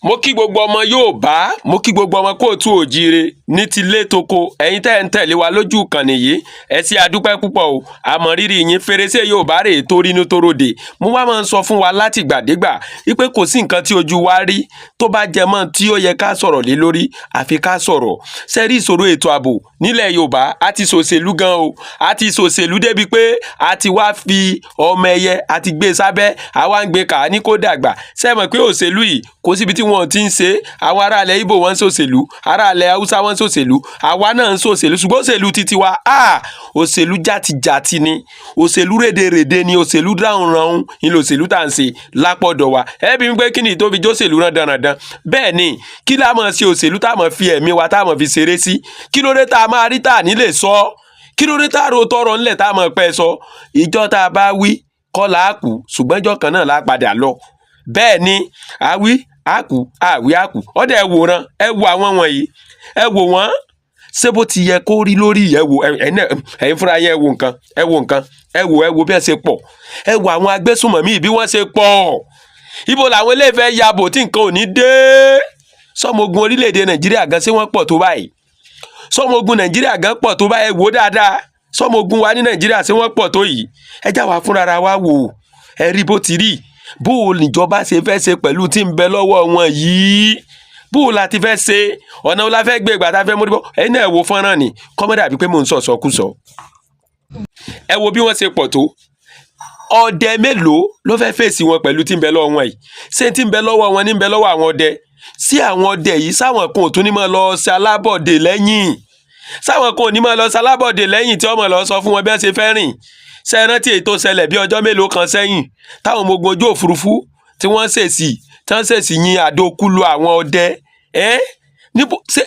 mo kí gbogbo ọmọ Yorùbá mo kí gbogbo ọmọ kóòtù òjíire ní tilé toko ẹ̀yin tẹ́ ń tẹ̀lé wa lójú ìkànnì yìí ẹ sì adúpẹ́ púpọ̀ o àmọ́ rírì yín fèrèsé Yorùbá rè torínú toróde mo wá máa ń sọ fún wa láti gbàdégbà wípé kò sí nǹkan tí ojú wa rí tó bá jẹ mọ́ tí ó yẹ ká sọ̀rọ̀ lé lórí àfi ká sọ̀rọ̀ sẹ́rí ìṣòro ètò ààbò nílẹ̀ Yorùbá a ti ṣòṣèlú gan o a ti ṣòṣèlú débi pé a ti wá fi ọmọ ẹyẹ a ti gbé sábẹ́ àwa ń gbé kà á ní kó dàgbà sẹ́mọ̀ pé òṣèlú yìí kò síbi tí wọ́n ti ń ṣe àwọn aráàlẹ̀ Ìgbò wọ́n ń ṣòṣèlú aráàlẹ̀ Haúsá wọ́n ń ṣòṣèlú àwa náà ń ṣòṣèlú ṣùgbọ́n òṣèlú titi wa òṣèlú jàtijàti ni òṣèlú rédèrèdè ni òṣèlú ráhùnráhùn ìlò òṣèlú tá à ń ṣe lápọ̀dọ̀ wa ẹbí ń pé kí ni ìtóbi jóṣèlú rán dandan bẹ́ẹ̀ ni kí lá mọ̀ ṣe òṣèlú tá a mọ̀ fi ẹ̀mí wa tá a mọ̀ fi ṣeré sí kí ló dé tá a máa rí tá a nílé sọ kí ló dé tá a ro tọrọ ńlẹ̀ tá a mọ̀ pẹ́ sọ ìjọ tá a bá wí kọ́ là á kú ṣùgbọ́n ìjọ kan náà là á padà lọ bẹ́ẹ̀ ni àwí àkú àwí àkú ọ̀dẹ̀ ẹ wòran ẹ wo àwọn wọ̀nyí ẹ wò wọ́n ṣé bó ti yẹ kó rí lórí ẹ wò ẹ̀yin fúnra yẹn ẹ wo nǹkan ẹ wo nǹkan ẹ wo bí ẹ ṣe pọ̀ ẹ wo àwọn agbésùnmọ̀mí bí wọ́n ṣe pọ̀ ibo làwọn ilé ìfẹ́ yabò tí nǹkan ò ní dé sọmọ ogun orílẹ̀-èdè Nàìjíríà gan ṣé wọ́n pọ̀ tó báyìí sọmọ ogun Nàìjíríà gan pọ̀ tó báyìí wò dáadáa sọmọ ogun wa ní Nàìjíríà ṣé wọ́n pọ̀ tó yìí ẹ já wa fúnra wa wò ẹ rí bó ti rí bó o níjọba ṣe fẹ́ ṣe pẹ̀lú tí ń bẹ lọ́wọ́ wọn yìí bó o la ti fẹ́ ṣe ọ̀nà wo la fẹ́ gbé ìgbà tá a fẹ́ mórí bọ́ ẹ̀yin náà ẹ wo fọ́nrán ni kọ́mọ́dà bíi pé mò ń sọ̀sọ́kùsọ ẹ wo bí wọ́n ṣe pọ̀ tó ọdẹ mélòó ló fẹ́ fèsì wọn pẹ̀lú tí ń bẹ lọ́wọ́ wọn yìí ṣé tí ń bẹ lọ́wọ́ wọn ní ń bẹ lọ́wọ́ àwọn ọdẹ sí àwọn ọdẹ yìí sáwọn kan ò tún ní máa lọ ṣe alábọ̀dé lẹ́yìn sáwọn kan ò ní máa lọ ṣe alábọ̀dé lẹ́yìn tí wọ́n máa lọ sọ fún wọn bí wọ́n ṣe fẹ́ rìn ṣe é rántí èyí tó ṣẹlẹ̀ bí ọjọ́ mélòó kan sẹ́yìn táwọn ọmọ ogun ojú òfurufú tí wọ́n ṣèṣì yin àdókù lu àwọn ọdẹ níbo ṣe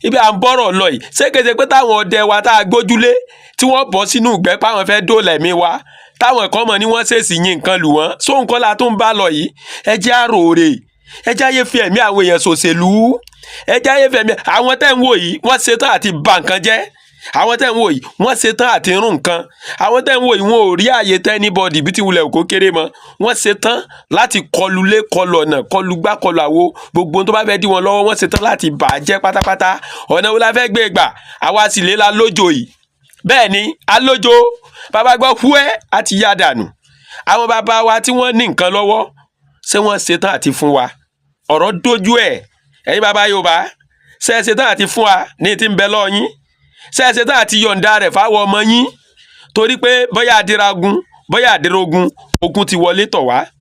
ibi à ń bọ̀rọ̀ lọ yìí ṣé kéde pé táwọn ọdẹ wa tá a gbójúlé tí wọ́n bọ́ sínú ìgbẹ́ páwọn fẹ́ dóòlà ẹ̀mí wa táwọn kan mọ̀ ní wọ́n ṣèṣì yin nǹkan lù wọ́n sóhun kan la tó ń bá lọ yìí ẹ jẹ́ àròrè ẹ jẹ́ ayé fi ẹ̀mí àwọn èèyàn ṣòṣèlú ẹ jẹ́ ayé fi ẹ̀mí àwọn tẹ́ ń wò yìí wọ́n ṣetán àti bà nǹkan jẹ́ àwọn tẹ́ ń wò yìí wọ́n ṣetán àti rún nǹkan àwọn tẹ́ ń wò yìí wọn ò rí àyè tẹ́ anybody bí ti wulẹ̀ òkó kéré mọ́ wọ́n ṣetán láti kọlu lé kọlu ọ̀nà kọlu gbá kọlu àwo gbogbo tó bá fẹ́ dí wọn lọ́wọ́ wọ́n ṣetán láti bà á jẹ́ pátápátá ọ̀nà wo la fẹ́ gbé gbà àwa sì lé la lójó yìí bẹ́ẹ̀ ni alójó bàbá gbọ́ húẹ́ àti yá dànù àwọn bàbá wa tí wọ́n ní nǹkan lọ́wọ́ ṣé wọ́n ṣetán àti fún wa ọ̀rọ̀ dójú ẹ̀ ẹ̀yin bàbá Yorùbá ṣé ẹ ṣetán àti fún wa ní ti ń bẹ lọ́ọ́ yín ṣé ẹ ṣetán àti yọ̀ǹda rẹ̀ fáwọn ọmọ yín torí pé bóyá adiragun bóyá adirogun ogun ti wọlé tọ̀ wá